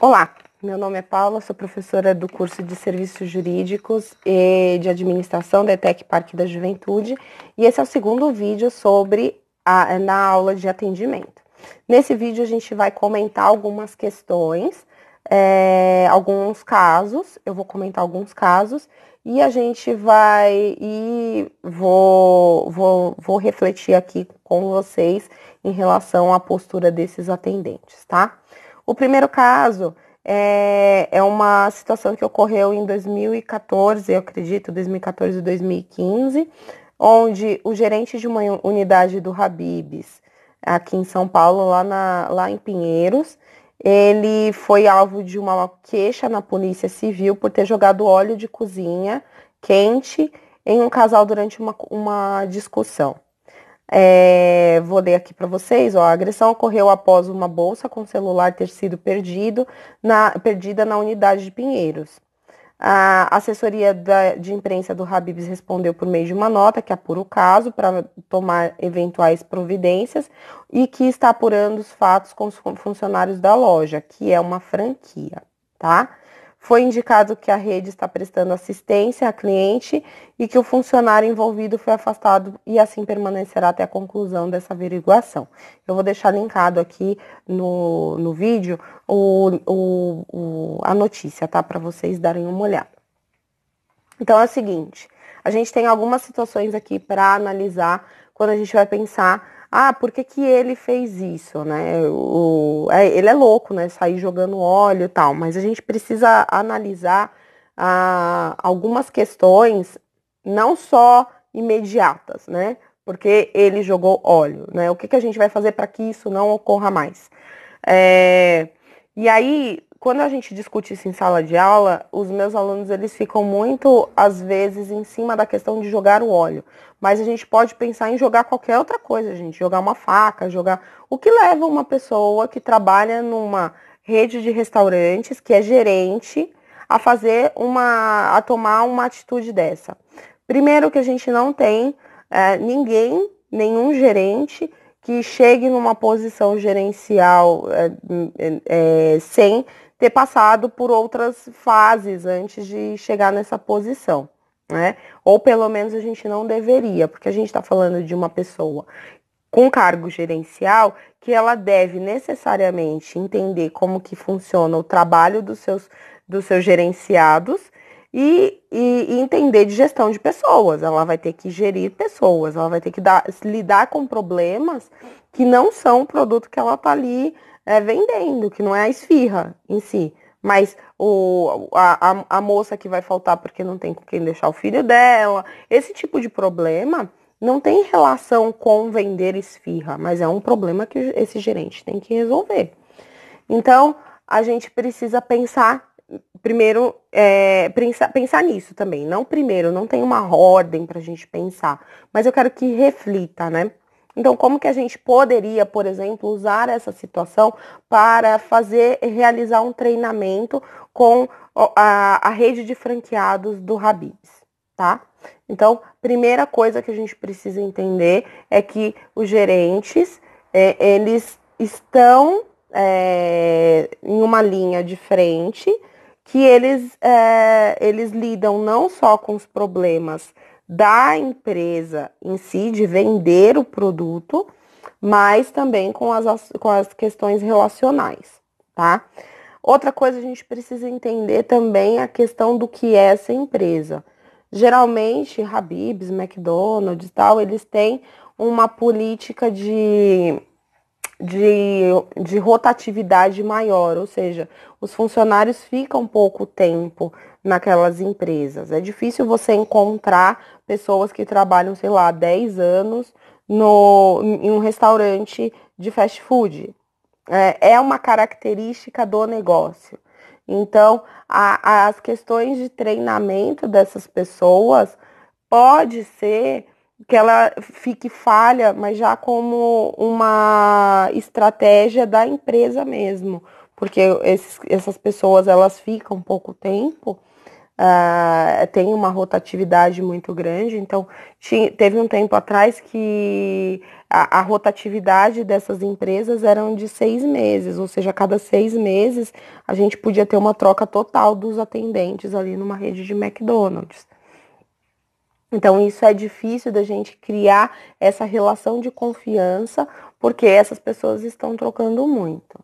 Olá, meu nome é Paula, sou professora do curso de Serviços Jurídicos e de Administração da ETEC Parque da Juventude, e esse é o segundo vídeo na aula de atendimento. Nesse vídeo a gente vai comentar algumas questões, alguns casos, eu vou comentar alguns casos, e a gente vou refletir aqui com vocês em relação à postura desses atendentes, tá? O primeiro caso é uma situação que ocorreu em 2014, eu acredito, 2014 e 2015, onde o gerente de uma unidade do Habib's, aqui em São Paulo, lá em Pinheiros, ele foi alvo de uma queixa na Polícia Civil por ter jogado óleo de cozinha quente em um casal durante uma discussão. Vou ler aqui para vocês, ó. A agressão ocorreu após uma bolsa com celular ter sido perdida na unidade de Pinheiros. A assessoria de imprensa do Habib's respondeu por meio de uma nota que apura o caso para tomar eventuais providências e que está apurando os fatos com os funcionários da loja, que é uma franquia, tá? Foi indicado que a rede está prestando assistência à cliente e que o funcionário envolvido foi afastado e assim permanecerá até a conclusão dessa averiguação. Eu vou deixar linkado aqui no vídeo a notícia, tá? Para vocês darem uma olhada. Então é o seguinte, a gente tem algumas situações aqui para analisar quando a gente vai pensar, por que que ele fez isso, né? Ele é louco, né? Sair jogando óleo e tal, mas a gente precisa analisar algumas questões, não só imediatas, né? Porque ele jogou óleo, né? O que que a gente vai fazer para que isso não ocorra mais? E aí, quando a gente discute isso em sala de aula, os meus alunos eles ficam muito, às vezes, em cima da questão de jogar o óleo. Mas a gente pode pensar em jogar qualquer outra coisa, gente. Jogar uma faca, jogar. O que leva uma pessoa que trabalha numa rede de restaurantes, que é gerente, a tomar uma atitude dessa? Primeiro que a gente não tem nenhum gerente que chegue numa posição gerencial sem ter passado por outras fases antes de chegar nessa posição, né? Ou pelo menos a gente não deveria, porque a gente está falando de uma pessoa com cargo gerencial que ela deve necessariamente entender como que funciona o trabalho dos seus gerenciados e entender de gestão de pessoas. Ela vai ter que gerir pessoas, ela vai ter que lidar com problemas que não são o produto que ela está ali vendendo, que não é a esfirra em si. Mas a moça que vai faltar porque não tem com quem deixar o filho dela, esse tipo de problema não tem relação com vender esfirra, mas é um problema que esse gerente tem que resolver. Então, a gente precisa pensar primeiro, pensar nisso também. Não primeiro, não tem uma ordem para a gente pensar, mas eu quero que reflita, né? Então, como que a gente poderia, por exemplo, usar essa situação para realizar um treinamento com a rede de franqueados do Habib's, tá? Então, primeira coisa que a gente precisa entender é que os gerentes, eles estão em uma linha de frente que eles lidam não só com os problemas da empresa em si, de vender o produto, mas também com as questões relacionais, tá? Outra coisa, a gente precisa entender também a questão do que é essa empresa. Geralmente, Habib's, McDonald's e tal, eles têm uma política de rotatividade maior, ou seja, os funcionários ficam pouco tempo naquelas empresas. É difícil você encontrar pessoas que trabalham, sei lá, 10 anos em um restaurante de fast food. É uma característica do negócio. Então, as questões de treinamento dessas pessoas pode ser que ela fique falha, mas já como uma estratégia da empresa mesmo, porque essas pessoas elas ficam pouco tempo, tem uma rotatividade muito grande, então teve um tempo atrás que a rotatividade dessas empresas eram de 6 meses, ou seja, a cada 6 meses a gente podia ter uma troca total dos atendentes ali numa rede de McDonald's. Então, isso é difícil da gente criar essa relação de confiança, porque essas pessoas estão trocando muito.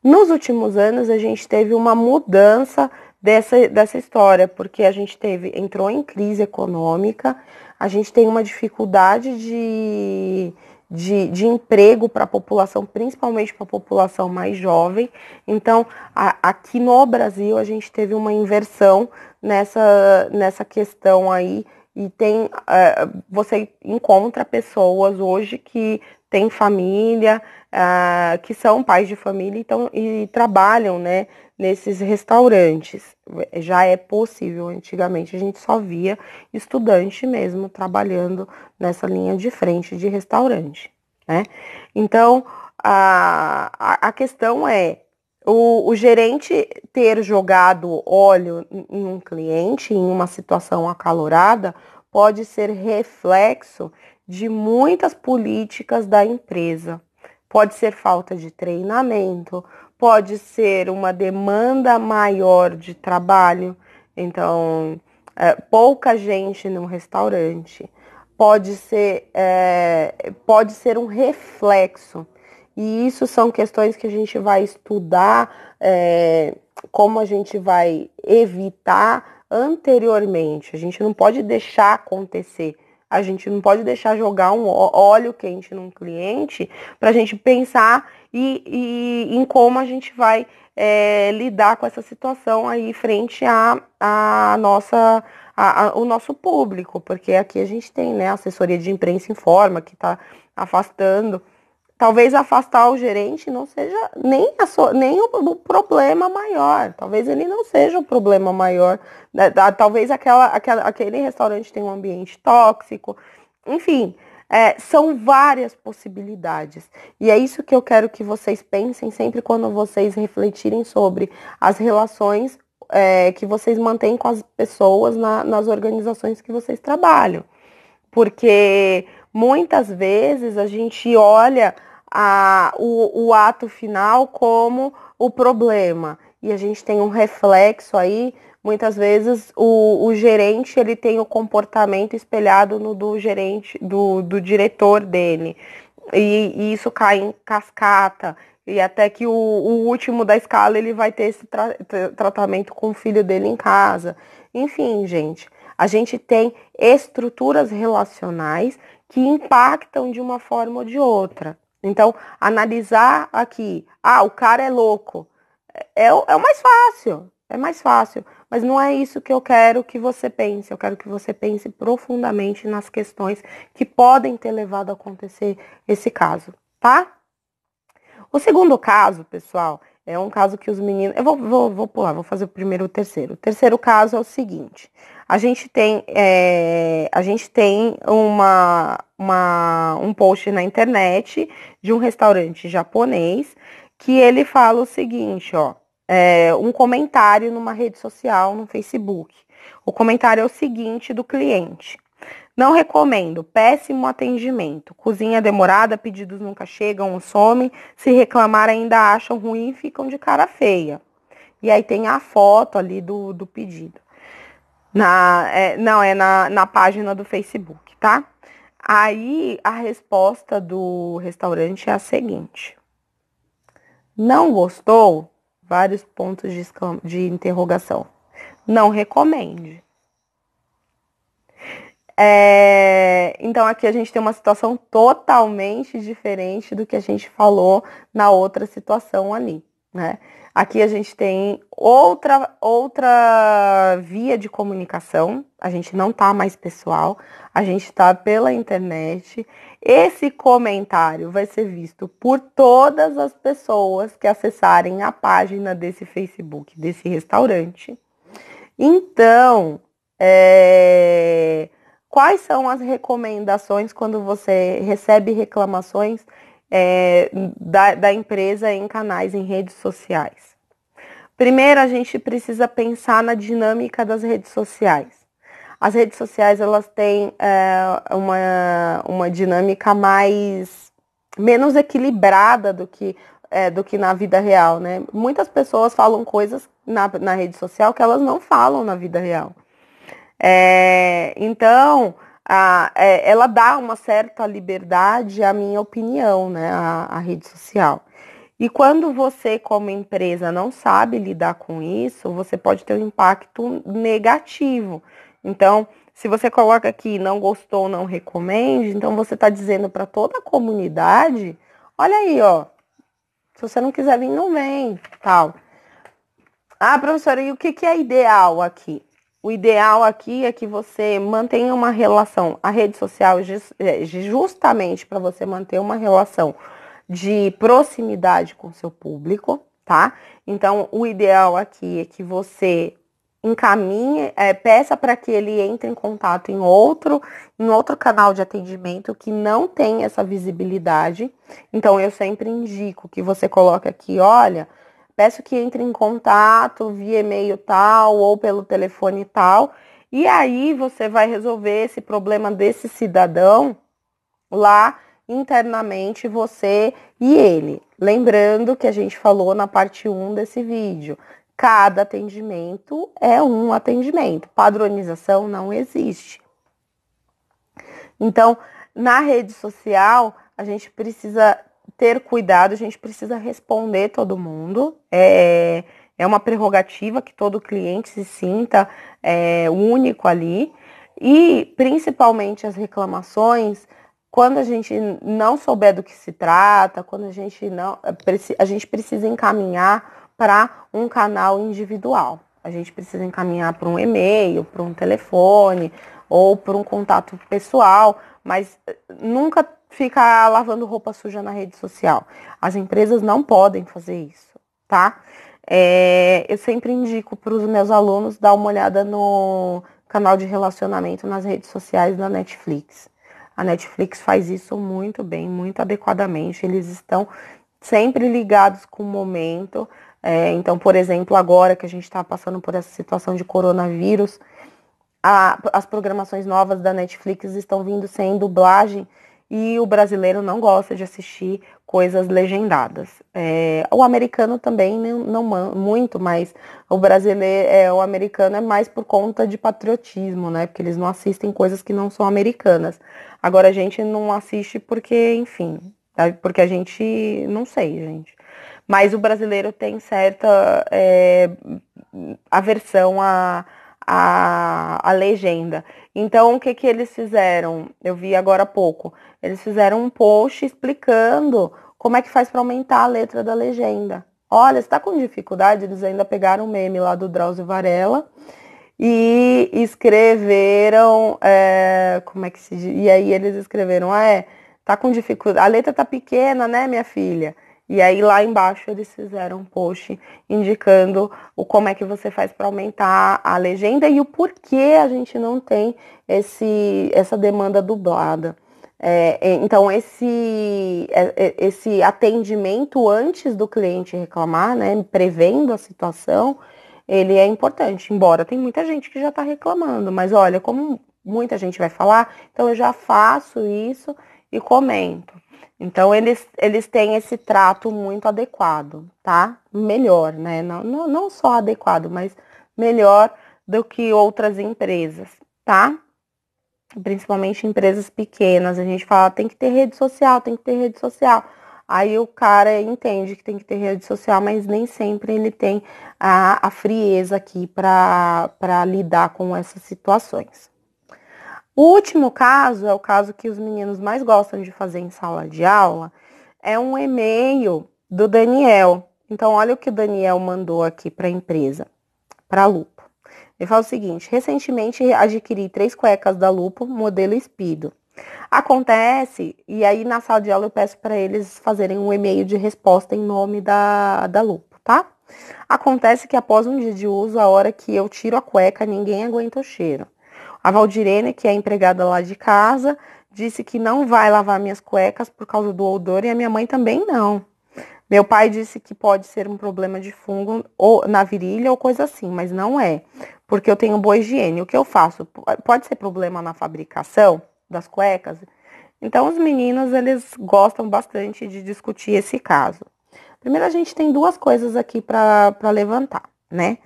Nos últimos anos, a gente teve uma mudança dessa história, porque a gente entrou em crise econômica, a gente tem uma dificuldade de emprego para a população, principalmente para a população mais jovem. Então, aqui no Brasil, a gente teve uma inversão nessa questão aí, e você encontra pessoas hoje que têm família, que são pais de família e trabalham, né, nesses restaurantes. Já é possível. Antigamente a gente só via estudante mesmo trabalhando nessa linha de frente de restaurante, né? Então, a questão é o gerente ter jogado óleo em um cliente, em uma situação acalorada, pode ser reflexo de muitas políticas da empresa. Pode ser falta de treinamento, pode ser uma demanda maior de trabalho, então, pouca gente no restaurante. Pode ser um reflexo. E isso são questões que a gente vai estudar, como a gente vai evitar anteriormente. A gente não pode deixar acontecer. A gente não pode deixar jogar um óleo quente num cliente para a gente pensar em como a gente vai lidar com essa situação aí frente o nosso público. Porque aqui a gente tem, né, a assessoria de imprensa informa que está afastando. Talvez afastar o gerente não seja nem o problema maior. Talvez ele não seja o problema maior. Talvez aquele restaurante tenha um ambiente tóxico. Enfim, são várias possibilidades. E é isso que eu quero que vocês pensem sempre quando vocês refletirem sobre as relações que vocês mantêm com as pessoas nas organizações que vocês trabalham. Porque muitas vezes a gente olha o ato final como o problema. E a gente tem um reflexo aí. Muitas vezes o gerente ele tem o comportamento espelhado no do gerente, do diretor dele. E isso cai em cascata. E até que o último da escala ele vai ter esse tratamento com o filho dele em casa. Enfim, gente. A gente tem estruturas relacionais que impactam de uma forma ou de outra. Então, analisar aqui, o cara é louco, é o mais fácil, mas não é isso que eu quero que você pense. Eu quero que você pense profundamente nas questões que podem ter levado a acontecer esse caso, tá? O segundo caso, pessoal, é um caso que os meninos... Eu vou pular, vou fazer o primeiro e o terceiro. O terceiro caso é o seguinte. A gente tem um post na internet de um restaurante japonês que ele fala o seguinte, um comentário numa rede social, no Facebook. O comentário é o seguinte do cliente. Não recomendo, péssimo atendimento. Cozinha demorada, pedidos nunca chegam, somem. Se reclamar ainda acham ruim e ficam de cara feia. E aí tem a foto ali do pedido. Na página do Facebook, tá? Aí a resposta do restaurante é a seguinte. Não gostou? Vários pontos de interrogação. Não recomende. Então aqui a gente tem uma situação totalmente diferente do que a gente falou na outra situação ali, né? Aqui a gente tem outra via de comunicação, a gente não tá mais pessoal, a gente tá pela internet. Esse comentário vai ser visto por todas as pessoas que acessarem a página desse Facebook, desse restaurante. Então, quais são as recomendações quando você recebe reclamações da empresa em canais, em redes sociais? Primeiro, a gente precisa pensar na dinâmica das redes sociais. As redes sociais, elas têm uma dinâmica mais menos equilibrada do que na vida real, né? Muitas pessoas falam coisas na rede social que elas não falam na vida real. Então, ela dá uma certa liberdade, à minha opinião, né? A rede social. E quando você, como empresa, não sabe lidar com isso, você pode ter um impacto negativo. Então, se você coloca aqui não gostou, não recomende, então você está dizendo para toda a comunidade, olha aí, ó, se você não quiser vir, não vem, tal. Ah, professora, e o que é ideal aqui? O ideal aqui é que você mantenha uma relação. A rede social é justamente para você manter uma relação de proximidade com o seu público, tá? Então, o ideal aqui é que você encaminhe, peça para que ele entre em contato em outro canal de atendimento que não tem essa visibilidade. Então, eu sempre indico que você coloque aqui, olha, peço que entre em contato via e-mail tal ou pelo telefone tal, e aí você vai resolver esse problema desse cidadão lá internamente, você e ele. Lembrando que a gente falou na parte 1 desse vídeo, cada atendimento é um atendimento, padronização não existe. Então, na rede social, a gente precisa ter cuidado, a gente precisa responder todo mundo. É uma prerrogativa que todo cliente se sinta único ali. E, principalmente, as reclamações, quando a gente não souber do que se trata, quando a gente precisa encaminhar para um canal individual. A gente precisa encaminhar para um e-mail, para um telefone ou por um contato pessoal, mas nunca ficar lavando roupa suja na rede social. As empresas não podem fazer isso, tá? Eu sempre indico para os meus alunos dar uma olhada no canal de relacionamento nas redes sociais da Netflix. A Netflix faz isso muito bem, muito adequadamente. Eles estão sempre ligados com o momento. Então, por exemplo, agora que a gente está passando por essa situação de coronavírus, as programações novas da Netflix estão vindo sem dublagem e o brasileiro não gosta de assistir coisas legendadas. O americano também não muito, mas o americano é mais por conta de patriotismo, né? Porque eles não assistem coisas que não são americanas. Agora a gente não assiste porque, enfim, porque a gente, não sei, gente. Mas o brasileiro tem certa aversão a legenda. Então, o que eles fizeram? Eu vi agora há pouco. Eles fizeram um post explicando como é que faz para aumentar a letra da legenda. Olha, se tá com dificuldade, eles ainda pegaram o meme lá do Drauzio Varela e escreveram, como é que se diz? E aí eles escreveram, tá com dificuldade, a letra tá pequena, né, minha filha? E aí lá embaixo eles fizeram um post indicando como é que você faz para aumentar a legenda e o porquê a gente não tem essa demanda dublada. Então esse atendimento antes do cliente reclamar, né, prevendo a situação, ele é importante, embora tem muita gente que já está reclamando, mas olha, como muita gente vai falar, então eu já faço isso e comento. Então, eles têm esse trato muito adequado, tá? Melhor, né? Não só adequado, mas melhor do que outras empresas, tá? Principalmente empresas pequenas. A gente fala, tem que ter rede social, tem que ter rede social. Aí o cara entende que tem que ter rede social, mas nem sempre ele tem a frieza aqui para lidar com essas situações. O último caso é o caso que os meninos mais gostam de fazer em sala de aula, é um e-mail do Daniel. Então, olha o que o Daniel mandou aqui para a empresa, para a Lupo. Ele fala o seguinte, recentemente adquiri 3 cuecas da Lupo, modelo Speedo. Acontece, e aí na sala de aula eu peço para eles fazerem um e-mail de resposta em nome da Lupo, tá? Acontece que após um dia de uso, a hora que eu tiro a cueca, ninguém aguenta o cheiro. A Valdirene, que é empregada lá de casa, disse que não vai lavar minhas cuecas por causa do odor e a minha mãe também não. Meu pai disse que pode ser um problema de fungo ou na virilha ou coisa assim, mas não é, porque eu tenho boa higiene. O que eu faço? Pode ser problema na fabricação das cuecas? Então, os meninos, eles gostam bastante de discutir esse caso. Primeiro, a gente tem duas coisas aqui para levantar, né?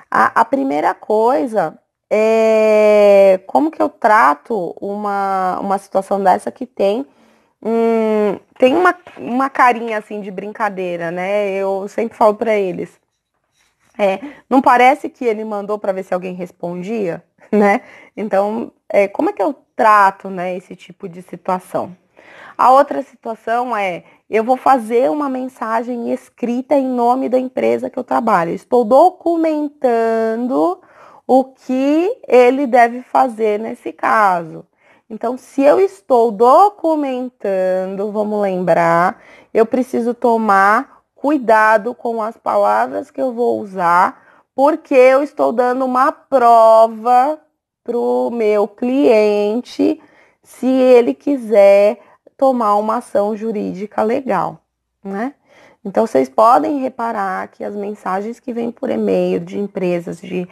A primeira coisa é como que eu trato uma situação dessa que tem uma carinha assim de brincadeira, né? Eu sempre falo para eles. Não parece que ele mandou para ver se alguém respondia, né? Então, como é que eu trato, né, esse tipo de situação? A outra situação é, eu vou fazer uma mensagem escrita em nome da empresa que eu trabalho. Estou documentando o que ele deve fazer nesse caso. Então, se eu estou documentando, vamos lembrar, eu preciso tomar cuidado com as palavras que eu vou usar, porque eu estou dando uma prova para o meu cliente, se ele quiser tomar uma ação jurídica legal, né? Então, vocês podem reparar que as mensagens que vêm por e-mail de empresas de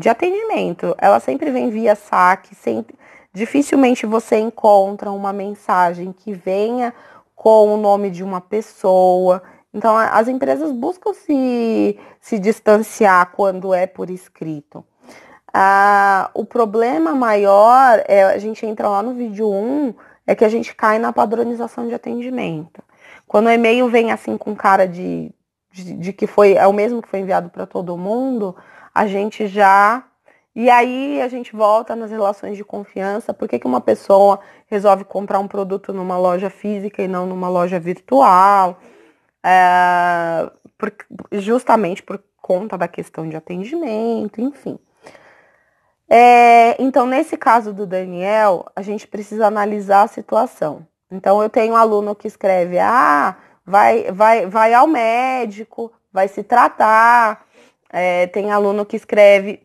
atendimento, elas sempre vêm via saque, dificilmente você encontra uma mensagem que venha com o nome de uma pessoa. Então, as empresas buscam se distanciar quando é por escrito. O problema maior, a gente entra lá no vídeo 1, é que a gente cai na padronização de atendimento. Quando o e-mail vem assim com cara de que é o mesmo que foi enviado para todo mundo, a gente já... E aí a gente volta nas relações de confiança. Por que uma pessoa resolve comprar um produto numa loja física e não numa loja virtual? Justamente por conta da questão de atendimento, enfim. Então, nesse caso do Daniel, a gente precisa analisar a situação. Então, eu tenho um aluno que escreve, vai ao médico, vai se tratar. Tem aluno que escreve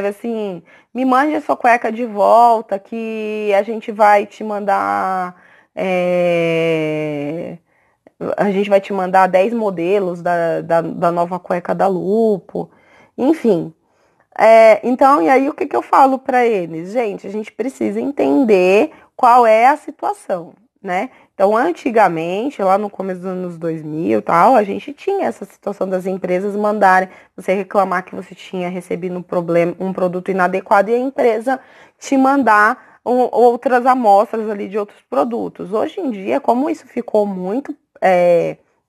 assim, me mande a sua cueca de volta, que a gente vai te mandar, a gente vai te mandar 10 modelos da nova cueca da Lupo. Enfim. Então, e aí o que eu falo para eles? Gente, a gente precisa entender qual é a situação, né? Então, antigamente, lá no começo dos anos 2000 e tal, a gente tinha essa situação das empresas mandarem você reclamar que você tinha recebido um produto inadequado e a empresa te mandar outras amostras ali de outros produtos. Hoje em dia, como isso ficou muito...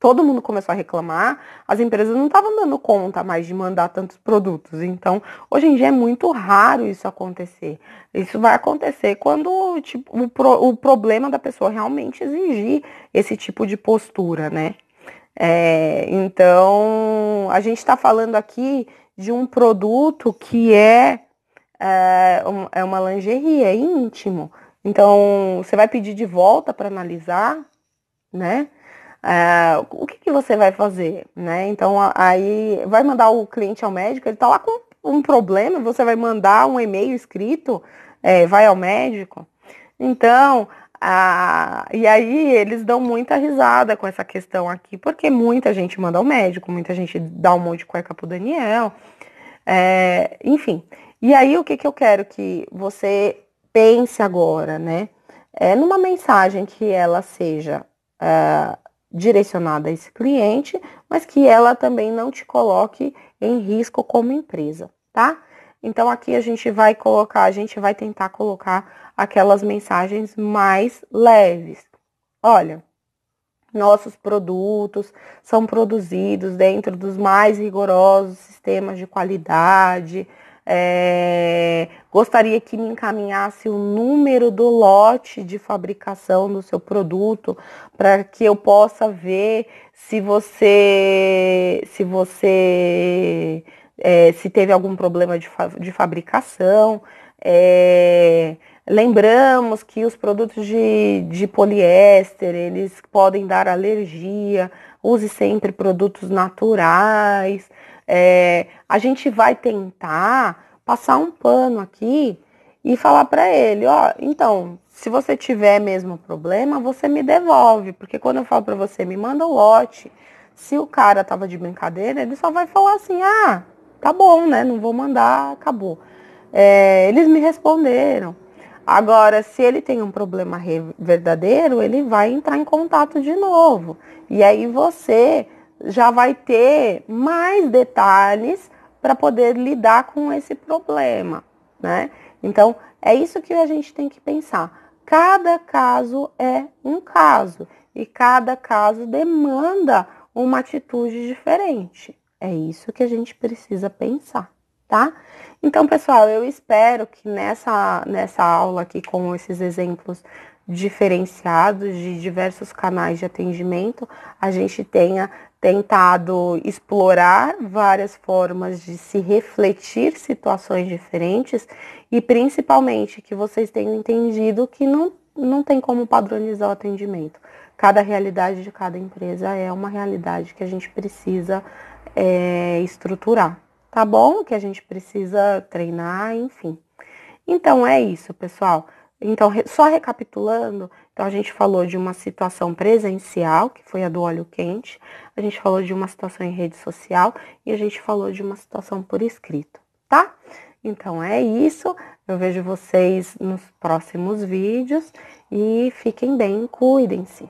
todo mundo começou a reclamar, as empresas não estavam dando conta mais de mandar tantos produtos. Então, hoje em dia é muito raro isso acontecer. Isso vai acontecer quando o problema da pessoa realmente exigir esse tipo de postura, né? Então, a gente está falando aqui de um produto que é uma lingerie, é íntimo. Então, você vai pedir de volta para analisar, né? O que você vai fazer, né? Então, aí vai mandar o cliente ao médico, ele tá lá com um problema, você vai mandar um e-mail escrito, vai ao médico. Então, e aí eles dão muita risada com essa questão aqui, porque muita gente manda ao médico, muita gente dá um monte de cueca pro Daniel, enfim. E aí, o que eu quero que você pense agora, né? Numa mensagem que ela seja direcionada a esse cliente, mas que ela também não te coloque em risco como empresa, tá? Então aqui a gente vai tentar colocar aquelas mensagens mais leves. Olha, nossos produtos são produzidos dentro dos mais rigorosos sistemas de qualidade. Gostaria que me encaminhasse o número do lote de fabricação do seu produto para que eu possa ver se teve algum problema de fabricação. Lembramos que os produtos de poliéster, eles podem dar alergia. Use sempre produtos naturais. A gente vai tentar passar um pano aqui e falar para ele, então, se você tiver mesmo problema, você me devolve, porque quando eu falo para você, me manda o lote, se o cara tava de brincadeira, ele só vai falar assim, tá bom, né, não vou mandar, acabou. Eles me responderam. Agora, se ele tem um problema verdadeiro, ele vai entrar em contato de novo. E aí você já vai ter mais detalhes para poder lidar com esse problema, né? Então, é isso que a gente tem que pensar. Cada caso é um caso e cada caso demanda uma atitude diferente. É isso que a gente precisa pensar, tá? Então, pessoal, eu espero que nessa aula aqui, com esses exemplos diferenciados de diversos canais de atendimento, a gente tenha tentado explorar várias formas de se refletir situações diferentes e principalmente que vocês tenham entendido que não tem como padronizar o atendimento. Cada realidade de cada empresa é uma realidade que a gente precisa estruturar, tá bom? Que a gente precisa treinar, enfim. Então é isso, pessoal. Então, só recapitulando, então a gente falou de uma situação presencial, que foi a do óleo quente, a gente falou de uma situação em rede social e a gente falou de uma situação por escrito, tá? Então é isso, eu vejo vocês nos próximos vídeos e fiquem bem, cuidem-se.